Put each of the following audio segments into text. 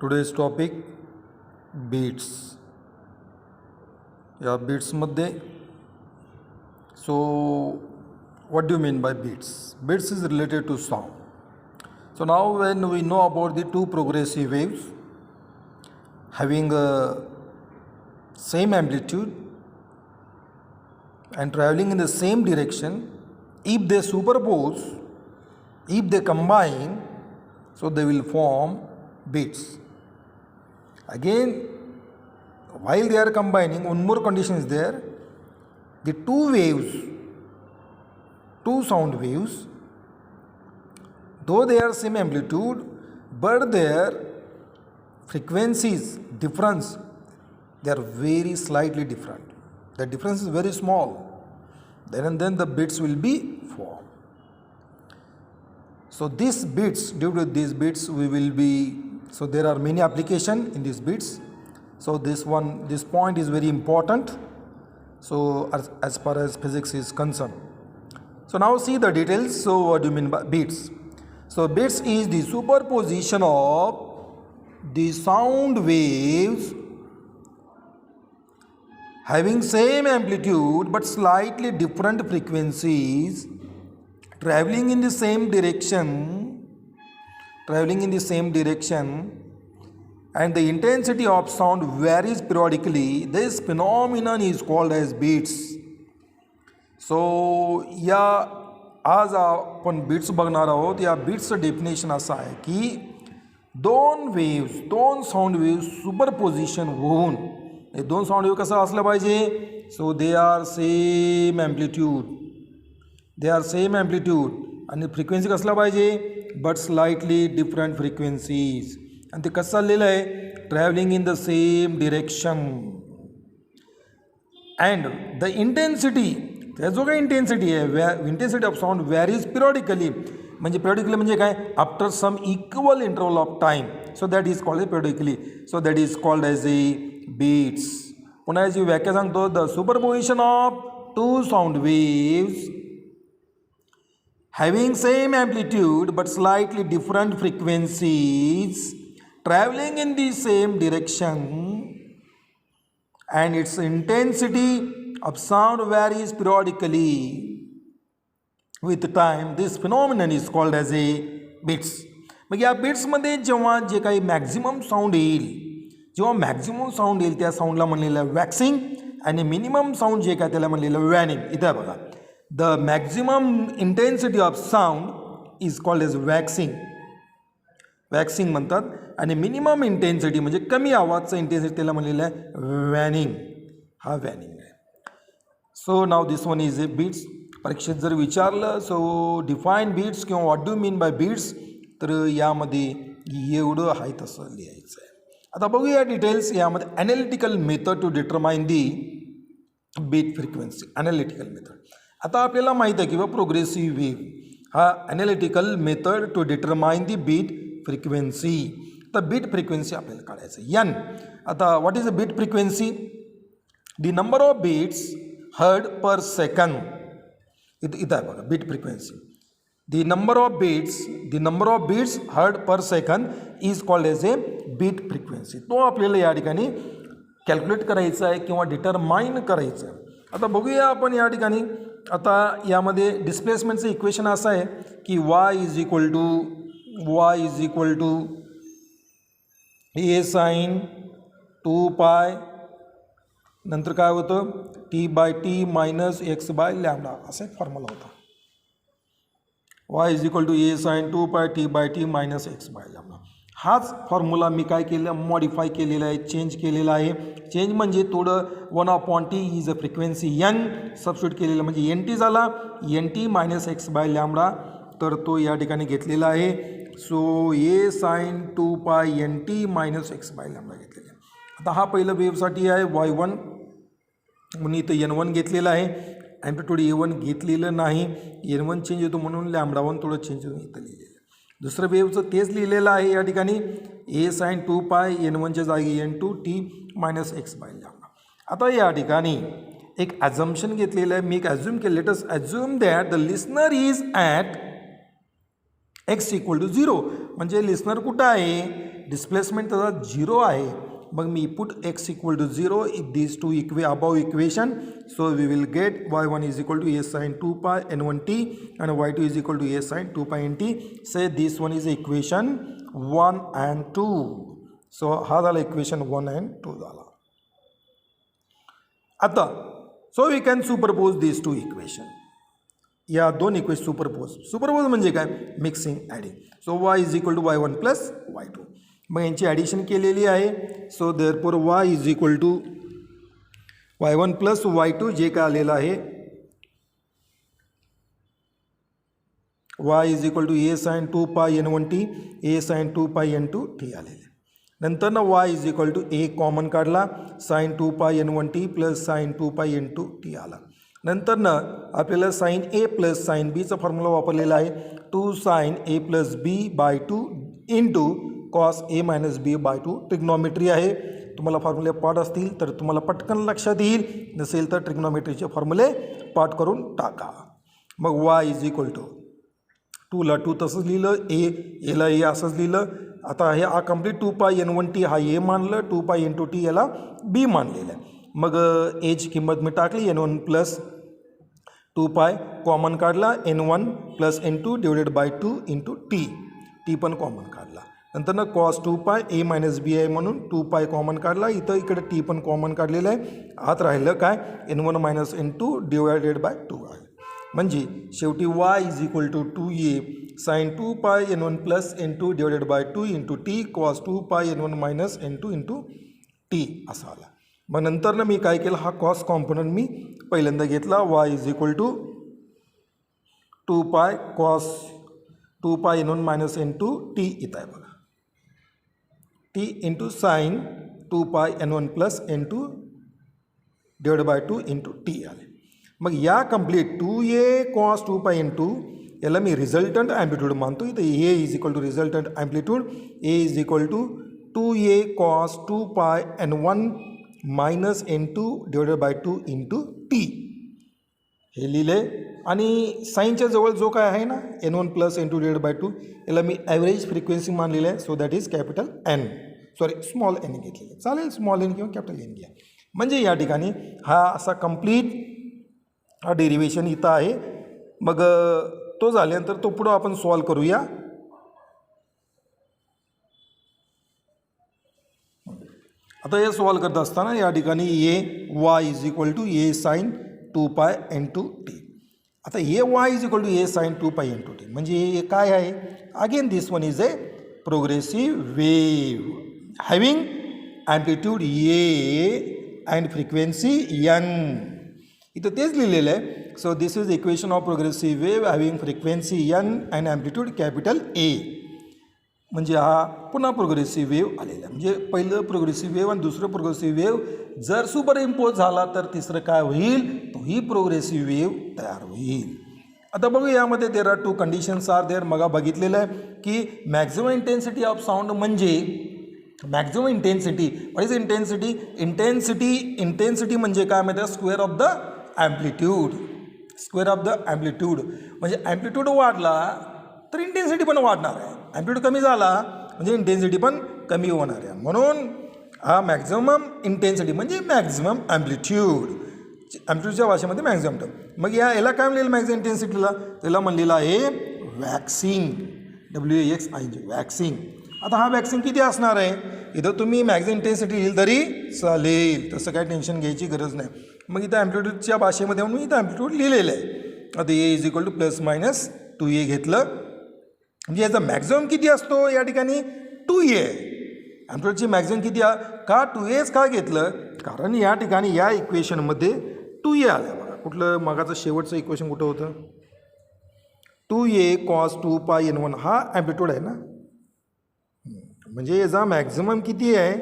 Today's topic beats. या beatsमध्ये so what do you mean by beats? Beats is related to sound. So now when we know about the two progressive waves having a same amplitude and traveling in the same direction, if they superpose, if they combine, so they will form beats. Again, while they are combining, one more condition is there. The two waves, two sound waves, though they are same amplitude, but their frequencies difference, they are very slightly different. The difference is very small. Then and then the beats will be formed. So these beats, due to these beats, we will be. So there are many applications in these beats. So this point is very important. So as far as physics is concerned. So now see the details. So what do you mean by beats? So beats is the superposition of the sound waves having same amplitude but slightly different frequencies, traveling in the same direction, and the intensity of sound varies periodically. This phenomenon is called as beats. So या आज आपण beats बघणार आहोत. या बीट्सचं definition असं आहे की दोन साऊंड वेव्स सुपरपोजिशन होऊन, हे दोन साऊंड वेव्ह कसं असलं पाहिजे? So they are same amplitude आणि फ्रिक्वेन्सी कसला पाहिजे? But slightly different frequencies. आणि ते कसं चाललेलं आहे? Travelling in the same direction. And the intensity, त्या जो काही इंटेन्सिटी आहे, intensity of sound varies periodically. म्हणजे पिरियॉडिकली म्हणजे काय? After some equal interval of time. So that is called periodically. So that is called as a beats. पुन्हा याची व्याख्या सांगतो. The superposition of to sound waves having same amplitude but slightly different frequencies, traveling in the same direction, and its intensity of sound varies periodically with time. This phenomenon is called as a beats. मग या बीट्समध्ये जेव्हा जे काही maximum sound येईल, त्या साऊंडला म्हणलेलं waxing, आणि minimum sound जे काय त्याला म्हणलेलं वॅनिंग. इथं बघा, the maximum intensity of sound is called as waxing म्हणतात, आणि मिनिमम इंटेन्सिटी म्हणजे कमी आवाजचं इंटेन्सिटी त्याला म्हणलेलं आहे वॅनिंग. हा वॅनिंग आहे. So now this one is a beats. परीक्षेत जर विचारलं सो डिफाईन बीट्स किंवा what do mean by beats, तर यामध्ये एवढं आहे तसं लिहायचं आहे. आता बघूया डिटेल्स. यामध्ये analytical method to determine the beat frequency. Analytical method. आता आपल्याला माहीत आहे की प्रोग्रेसिव्ह वेव्ह हा analytical method to determine the beat frequency. तर बीट फ्रिक्वेन्सी आपल्याला काढायचं एन. आता what is a beat frequency? The number of beats heard per second. इथं आहे बघा beat frequency. The number of beats heard per second is called as a beat frequency. तो आपल्याला या ठिकाणी कॅल्क्युलेट करायचा आहे किंवा डिटरमाइन करायचं आहे. आता बघूया आपण या ठिकाणी. आता यामध्ये डिस्प्लेसमेंटचं इक्वेशन असं आहे की y is equal to a sine 2π, नंतर काय होतं t/t मायनस x/λ. असा एक फॉर्म्युला होता. y is equal to a sine 2π t/t minus x/λ. हाच फॉर्म्युला मी काय केलं? मॉडिफाय केलेला आहे, चेंज केलेला आहे. चेंज म्हणजे थोडं 1/t is a frequency n substitute केलेलं म्हणजे NT झाला. NT minus x/λ. तर तो या ठिकाणी घेतलेला आहे. सो ए साइन 2π NT मायनस x/λ घेतलेला आहे. आता हा पहिलं वेव्हसाठी आहे y1 म्हणून इथं n1 घेतलेला आहे. ॲम्प्लिट्यूड A1 घेतलेलं नाही. n1 चेंज होतो म्हणून λ1 थोडं चेंज होऊन इथं लिहिलेलं. दुसरं वेव्हचं तेच लिहिलेलं आहे या ठिकाणी. ए साइन 2π n1च्या जागी n2 t मायनस x/λ. आता या ठिकाणी एक ॲझम्पशन घेतलेलं आहे. मी एक ॲझ्युम केलं. Let us assume that the listener is at x = 0. म्हणजे लिस्नर कुठं आहे? डिस्प्लेसमेंट त्याचा 0 आहे. मग मी put x equal to 0 if these two above equation. So we will get y1 is equal to a sin 2 pi n1t and y2 is equal to a sin 2 pi nt. Say this one is equation 1 and 2. So हा झाला equation 1 and 2 झाला. आता so we can superpose this two equation. या दोन equation superpose म्हणजे काय, mixing adding. So y is equal to y1 plus y2. मग यांची ॲडिशन केलेली आहे. So therefore y is equal to y1 plus y2 जे काय आलेलं आहे y is equal to a sin 2 pi n1t a sin 2 pi n2t आलेले. नंतर ना y is equal to a common काढला sin 2 pi n1t plus sin 2 pi n2t आला. नंतर ना आपल्याला साइन a प्लस साइन बीचा फॉर्म्युला वापरलेला आहे 2 sin a plus b by 2 into cos a minus b by 2. Trigonometry आहे. तुम्हाला फॉर्म्युले पाठ असतील तर तुम्हाला पटकन लक्षात येईल, नसेल तर ट्रिग्नॉमेट्रीचे फॉर्म्युले पाठ करून टाका. मग y इज इक्वल टू 2ला 2 तसंच लिहिलं, एला ए असंच लिहिलं. आता हे हा कंप्लीट 2 pi n1t हा ए मानलं, 2 pi n2t याला b मानलेलं आहे. मग एची किंमत मी टाकली n1 प्लस 2 pi कॉमन काढला n1 plus n2 divided by 2 into T पण कॉमन काढला. नंतर ना कॉस 2 pi a मायनस बी आहे म्हणून 2 pi कॉमन काढला. इकडे टी पण कॉमन काढलेलं आहे. आत राहिलं काय n1 minus n2 divided by 2 आहे. म्हणजे शेवटी y is equal to 2a sin 2 pi n1 plus n2 divided by 2 into t cos 2 pi n1 minus n2 into t असा आला. मग नंतर ना मी काय केलं, हा कॉस कॉम्पोनंट मी पहिल्यांदा घेतला. y is equal to 2 pi cos 2 pi n1 minus n2 t इथं आहे बघा, t into sine 2 pi n1 plus n2 divide by 2 into t आले. मग या complete 2a cos 2 pi n2 याला मी रिझल्टंट ॲम्प्लिट्यूड मानतो. इथं a is equal to resultant amplitude, a is equal to 2a cos 2 pi n1 minus n2 divided by 2 into t हे लिहिले. आणि साईनच्या जवळ जो काय आहे ना n1 plus n2 divided by 2 याला मी ॲव्हरेज फ्रिक्वेन्सी मानलेलं आहे. So that is capital n, sorry small n घेतलेलं आहे, चालेल स्मॉल n किंवा कॅपिटल n घ्या. म्हणजे या ठिकाणी हा असा कंप्लीट हा डेरिवेशन इथं आहे. मग तो झाल्यानंतर तो पुढं आपण सॉल्व करूया. आता हे सॉल्व करत असताना या ठिकाणी y is equal to a sin 2 pi n2t. आता हे y is equal to a sin 2 pi n2t म्हणजे हे काय आहे, again this one is a progressive wave having amplitude a and frequency n. इथं तेच लिहिलेलं आहे. So this is equation of progressive wave having frequency n and amplitude capital A. म्हणजे हा पुन्हा प्रोग्रेसिव्ह वेव आलेला आहे. म्हणजे पहिलं प्रोग्रेसिव्ह वेव आणि दुसरं प्रोग्रेसिव्ह वेव जर सुपर इम्पोज झाला तर तिसरं काय होईल, तोही प्रोग्रेसिव्ह वेव तयार होईल. आता बघू यामध्ये there are 2 conditions are there. मग बघितलेलं आहे की मॅक्झिमम इंटेन्सिटी ऑफ साऊंड म्हणजे maximum intensity. What is intensity, intensity म्हणजे काय माहिती आहे, square of the amplitude. Square of the amplitude म्हणजे ॲम्प्लिट्यूड वाढला तर इंटेन्सिटी पण वाढणार आहे, ॲम्प्लिट्यूड कमी झाला म्हणजे इंटेन्सिटी पण कमी होणार आहे. म्हणून हा मॅक्झिमम इंटेन्सिटी म्हणजे मॅक्झिमम ॲम्प्लिट्यूड, ॲम्प्लिट्यूडच्या भाषेमध्ये मॅक्झिमम टर्म. मग याला काय म्हणलेलं मॅक्झिमम इंटेन्सिटीला, त्याला म्हणलेलं आहे वॅक्सिंग, WAXING वॅक्सिंग. आता हा वॅक्सिंग किती असणार आहे, इथं तुम्ही मॅक्झिमम इंटेन्सिटी लिहिली तरी चालेल, तसं काय टेन्शन घ्यायची गरज नाही. मग इथं ॲम्प्लिट्यूडच्या भाषेमध्ये म्हणून इथं ॲम्प्लिट्यूड लिहिलेलं आहे. आता a is equal two plus minus 2a घेतलं म्हणजे याचा मॅक्झिमम किती असतो या ठिकाणी 2a. ॲम्प्लिट्यूडची मॅक्झिमम किती का 2aच का घेतलं, कारण या ठिकाणी या इक्वेशनमध्ये 2a आलं बघा. कुठलं मागाचं शेवटचं इक्वेशन कुठं होतं, 2a कॉस 2 pi n1 हा ॲम्प्लिट्यूड आहे ना. म्हणजे याचा मॅक्झिमम किती आहे,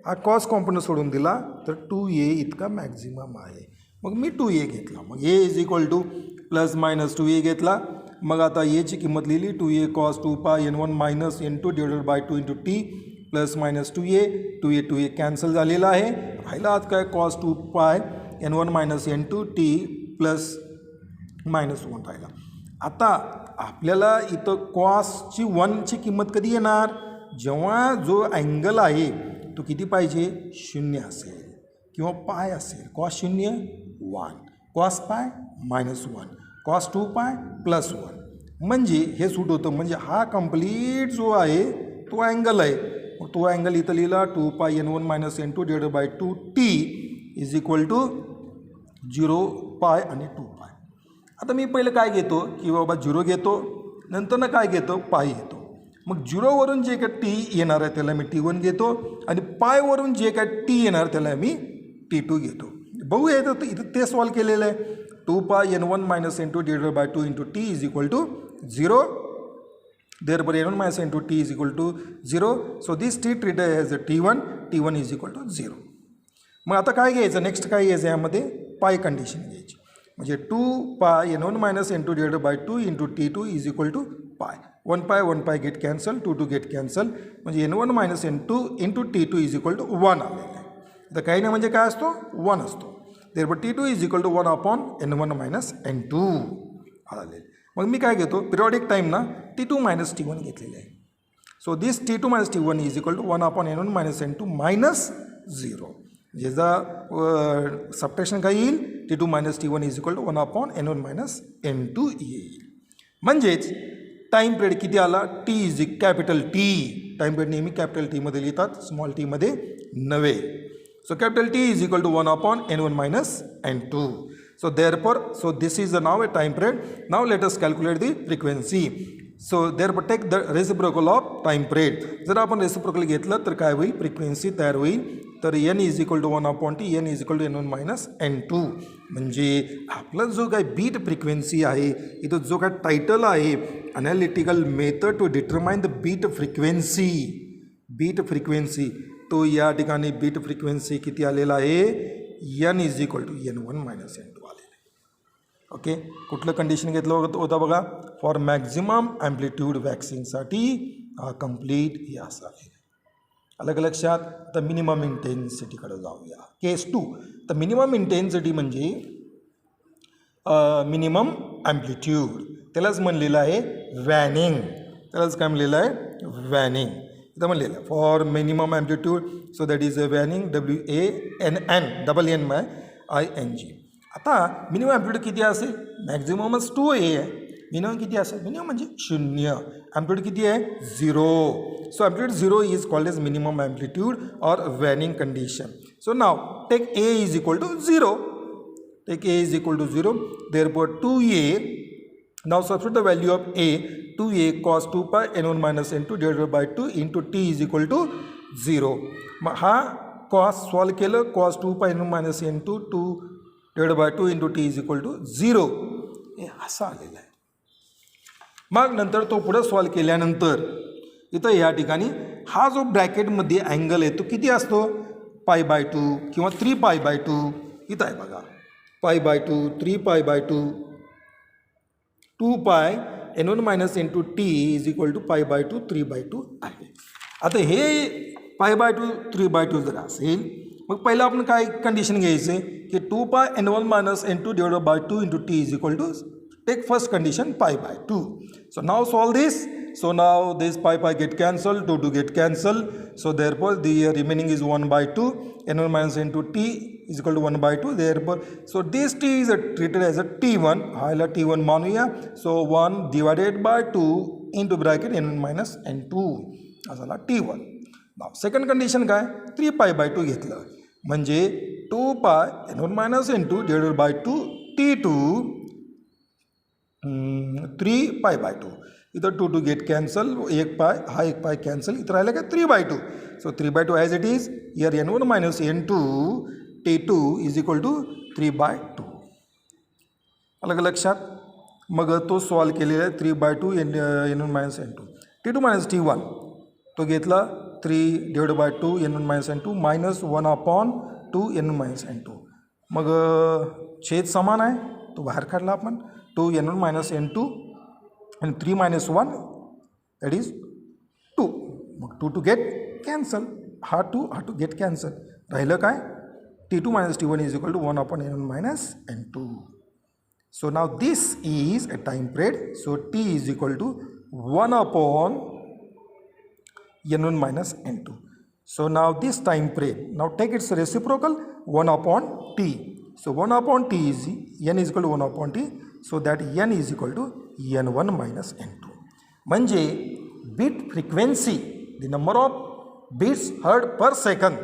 हा कॉस कॉम्पोनंट सोडून दिला तर 2a इतका मॅक्झिमम आहे. मग मी 2a घेतला. मग a is equal two plus minus 2a घेतला. मग आता एची किंमत लिहिली 2a cos 2 pi n1 minus n2 divided by 2 into T plus minus 2a cancel झालेला आहे. राहिला आज काय cos 2 pi n1 minus n2 T plus minus 1 राहिला. आता आपल्याला इथं कॉसची 1ची किंमत कधी येणार, जेव्हा जो अँगल आहे तो किती पाहिजे, 0 असेल किंवा पाय असेल. कॉस 0 1, कॉस पाय -1, कॉस 2 पाय +1. म्हणजे हे सूट होतं. म्हणजे हा कंप्लीट जो आहे तो अँगल आहे. मग तो अँगल इथं लिहिला 2 पाय n1 - n2 / 2t = 0 पाय आणि 2 पाय. आता मी पहिलं काय घेतो की बाबा 0 घेतो, नंतर ना काय घेतो, पाय घेतो. मग 0वरून जे काय टी येणार आहे त्याला मी T1 घेतो आणि पायवरून जे काय टी येणार त्याला मी T2 घेतो. बघूया इथं ते सॉल्व केलेलं आहे. 2 पाय n1 - n2 / 2 × t = 0. Therefore n1 - n2 t = 0. So this t treated as a T1 = 0. मग आता काय घ्यायचं, नेक्स्ट काय घ्यायचं, यामध्ये पाय कंडिशन घ्यायची. म्हणजे 2 पाय n1 - n2 / 2 × T2 = पाय. 1 पाय गेट कॅन्सल, 2 गेट कॅन्सल. म्हणजे n1 - n2 × T2 = 1 आलेलं आहे. तर काही नाही म्हणजे काय असतो, 1 असतो. Therefore T2 = 1/n1 - n2 आलेलं. मग मी काय घेतो, पिरियॉडिक टाईम ना T2 - T1 घेतलेले आहे. सो दिस T2 - T1 = 1/n1 - n2 -0. ज्याचा सबट्रॅक्शन काय येईल, T2 - T1 = 1/n1 - n2 येईल. म्हणजेच टाईम पिरियड किती आला, T capital T. Time period नेहमी कॅपिटल Tमध्ये लिहितात, स्मॉल टीमध्ये नव्हे. So capital T = 1/n1 - n2. So therefore, this is now a time period. Now let us calculate the frequency. So therefore take the reciprocal of time period. जर आपण reciprocal घेतलं तर काय होईल, फ्रिक्वेन्सी तयार होईल. तर n = 1/t, n = n1 - n2. म्हणजे आपला जो काय बीट फ्रिक्वेन्सी आहे, इथं जो काय टायटल आहे, analytical method to determine the beat frequency, तो या ठिकाणी बीट फ्रिक्वेन्सी किती आलेला आहे, n = n1 - n2 आलेला आहे. ओके, कुठलं कंडिशन घेतलं होतं बघा, फॉर मॅक्झिमम ॲम्प्लिट्यूड वॅक्सिंगसाठी हा कंप्लीट हे असं आहे. अलग लक्षात. तर मिनिमम इंटेन्सिटीकडे जाऊया. केस 2. तर मिनिमम इंटेन्सिटी म्हणजे मिनिमम ॲम्प्लिट्यूड, त्यालाच म्हणलेलं आहे वॅनिंग. त्यालाच काय म्हणलेलं आहे, वॅनिंग. इथं म्हणलेलं आहे for minimum amplitude, so that is a waning, WANN. आता मिनिमम ॲम्प्लिट्यूड किती असेल, मॅक्झिममच 2A आहे. मिनिमम किती असेल, मिनिमम म्हणजे 0. ॲम्प्लिट्यूड किती आहे, 0. So amplitude 0 is called as minimum amplitude और waning condition. So now take A = 0. Take A = 0. Therefore 2A. Now substitute the value of A. 2A cos 2 pi n1 - n2 / 2 × t = 0. मग हा cos solve केलं, cos 2 pi n1 - n2 2 / 2 × t = 0. हे असं आलेलं आहे. मग नंतर तो पुढं सॉल्व केल्यानंतर इथं या ठिकाणी हा जो ब्रॅकेटमध्ये अँगल आहे तो किती असतो, π/2 किंवा 3π/2. इथं आहे बघा, π/2, 3π/2, 2 पाय n1 - n2 t = π/2, 3/2 आहे. आता हे π/2, 3/2 जर असेल, मग पहिलं आपण काय कंडिशन घ्यायचे की 2 पाय n1 - n2 / 2 × t = take first condition π/2. So now solve this. So now this π get cancelled, 2 get cancelled. So therefore the remaining is 1/2. n1 - n2 t = 1/2. Therefore, so this t is treated as a T1. ह्याला T1 मानूया. So 1 divided by 2 into bracket n1 - n2 असाला T1. Now second condition काय, 3π/2 घेतलं म्हणजे 2 पाय n1 - n2 / 2 T2 3π/2. इथं 2 get cancel, 1 पाय हा 1 पाय कॅन्सल, इथं राहिलं काय 3/2. So 3/2 as it is. Here n1 - n2 T2 = 3/2. अलग लक्षात. मग तो सॉल्व केलेला आहे 3/2 n1 - n2. T2 - T1 तो घेतला 3 / 2 n1 - n2 -1/2 n1 - n2. मग छेद समान आहे, तो बाहेर काढला आपण. 2 n1 - n2 and 3 - 1 that is 2. मग 2 गेट कॅन्सल, हा 2 गेट कॅन्सल, राहिलं काय T2 - T1 = 1/n1 - n2. So now this is a time period. So T = 1/n1 n1 minus n2. So now this time frame, now take its reciprocal 1 upon t. So 1 upon t is n is equal to 1 upon t. So that n is equal to n1 minus n2. म्हणजे bit frequency, the number of beats heard per second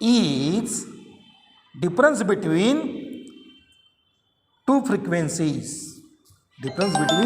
is difference between two frequencies. Difference between